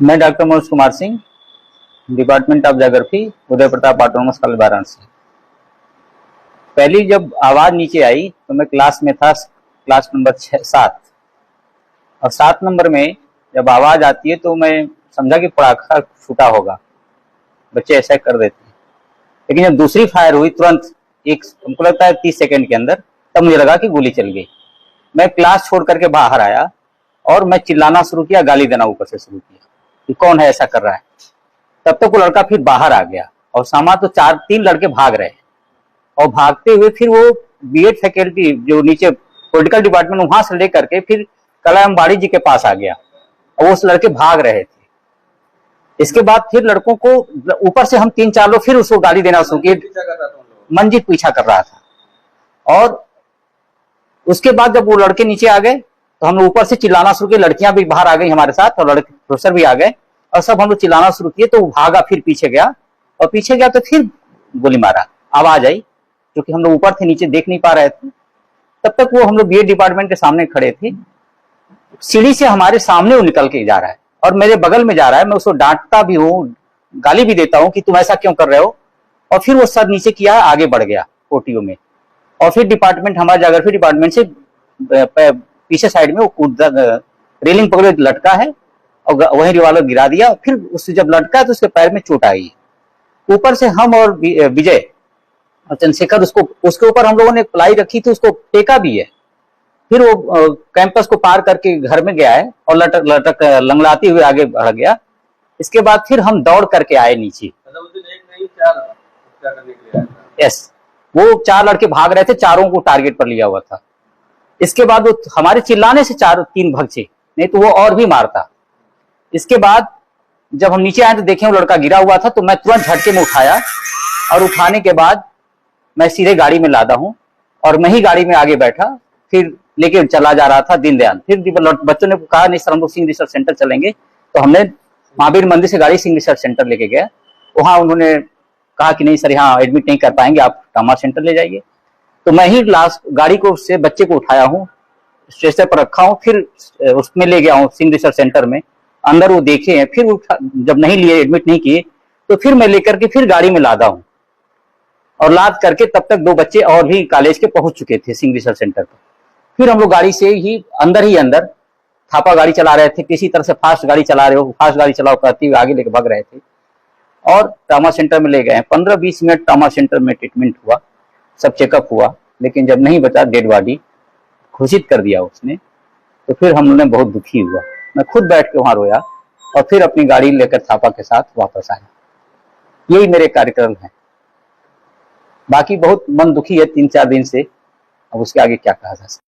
मैं doctor Manoj Kumar Singh, department of geography, Uday Pratap autonomous college Varanasi. पहली जब आवाज नीचे आई तो मैं क्लास में था, क्लास नंबर 7। और 7 नंबर में जब आवाज आती है तो मैं समझा कि पटाखा फूटा होगा, बच्चे ऐसा कर देते हैं। लेकिन जब दूसरी फायर हुई तुरंत, एक हमको लगता है 30 सेकंड के अंदर, तब मुझे लगा कि गोली चल गई। मैं क्लास छोड़ करके बाहर आया और मैं चिल्लाना शुरू किया, गाली देना ऊपर से शुरू किया कि कौन है ऐसा कर रहा है। तब तक वो लड़का फिर बाहर आ गया और सामा तो 3 लड़के भाग रहे और भागते हुए फिर वो बीएड फैकल्टी जो नीचे पॉलिटिकल डिपार्टमेंट, वहां से लेकर के फिर कलामबाड़ी जी के पास आ गया और वो उस लड़के भाग रहे थे। इसके बाद फिर लड़कों को ऊपर से हम 3-4 लोग फिर उसको गाली देना शुरू किए। मंजीत पीछा कर रहा था। और उसके बाद जब वो लड़के नीचे आ गए तो हम ऊपर से चिल्लाना शुरू किए, लड़कियां भी बाहर आ गई हमारे साथ और लड़के प्रोफेसर भी आ गए और सब हम लोग चिल्लाना शुरू किए। तो वो भागा, फिर पीछे गया और पीछे गया तो फिर गोली मारा। आवाज आई, क्योंकि हम लोग ऊपर थे, नीचे देख नहीं पा रहे थे। तब तक वो हम लोग बीएड डिपार्टमेंट के सामने खड़े थे। सीढ़ी से हमारे सामने वो निकल के जा रहा है और मेरे बगल में जा रहा है। मैं उसको डांटता भी हूँ, गाली भी देता हूँ कि तुम ऐसा क्यों कर रहे हो। और फिर वो सर नीचे किया, आगे बढ़ गया ओटीओ में। और फिर डिपार्टमेंट, हमारे ज्योग्राफी डिपार्टमेंट से पीछे साइड में वो कूदा, रेलिंग पकड़े लटका है और वही रिवाल्वर गिरा दिया। फिर उससे जब लटका तो उसके पैर में चोट आई। ऊपर से हम और विजय और चंद्रशेखर, उसके ऊपर हम लोगों ने प्लाई रखी थी, उसको टेका भी है। फिर वो कैंपस को पार करके घर में गया है और लटक लंगड़ाते हुए आगे बढ़ गया। इसके बाद फिर हम दौड़ करके आए नीचे। यस, वो 4 लड़के भाग रहे थे, चारों को टारगेट पर लिया हुआ था। इसके बाद वो हमारे चिल्लाने से 3 भगचे, नहीं तो वो और भी मारता। इसके बाद जब हम नीचे आए तो देखें वो लड़का गिरा हुआ था, तो मैं तुरंत झटके में उठाया और उठाने के बाद मैं सीधे गाड़ी में लादा हूं और मैं ही गाड़ी में आगे बैठा, फिर लेके चला जा रहा था दीनदयाल। फिर बच्चों ने कहा नहीं सर, हम लोग सिंह रिसर्च सेंटर चलेंगे। तो हमने महावीर मंदिर से गाड़ी सिंह रिसर्च सेंटर लेके गए। वहां उन्होंने कहा कि नहीं सर, यहाँ एडमिट नहीं कर पाएंगे, आप ट्रॉमा सेंटर ले जाइए। तो मैं ही लास्ट गाड़ी को से बच्चे को उठाया हूँ, स्ट्रेचर पर रखा हूँ, फिर उसमें ले गया हूँ सिंह रिसर्च सेंटर में। अंदर वो देखे हैं, फिर जब नहीं लिए, एडमिट नहीं किए, तो फिर मैं लेकर के फिर गाड़ी में लादा हूँ और लाद करके तब तक 2 बच्चे और भी कॉलेज के पहुंच चुके थे सिंह रिसर्च सेंटर पर। फिर हम लोग गाड़ी से ही अंदर थापा गाड़ी चला रहे थे, किसी तरह से फास्ट गाड़ी चला रहे हो, फास्ट गाड़ी चलाओ कहती हुए आगे लेके भाग रहे थे और ट्रॉमा सेंटर में ले गए। 15-20 मिनट ट्रॉमा सेंटर में ट्रीटमेंट हुआ, सब चेकअप हुआ, लेकिन जब नहीं बचा, डेड बॉडी घोषित कर दिया उसने। तो फिर हम लोगों ने बहुत दुखी हुआ, मैं खुद बैठ के वहां रोया और फिर अपनी गाड़ी लेकर थापा के साथ वापस आया। यही मेरे कार्यक्रम है। बाकी बहुत मन दुखी है 3-4 दिन से, अब उसके आगे क्या कहा जा सकता है।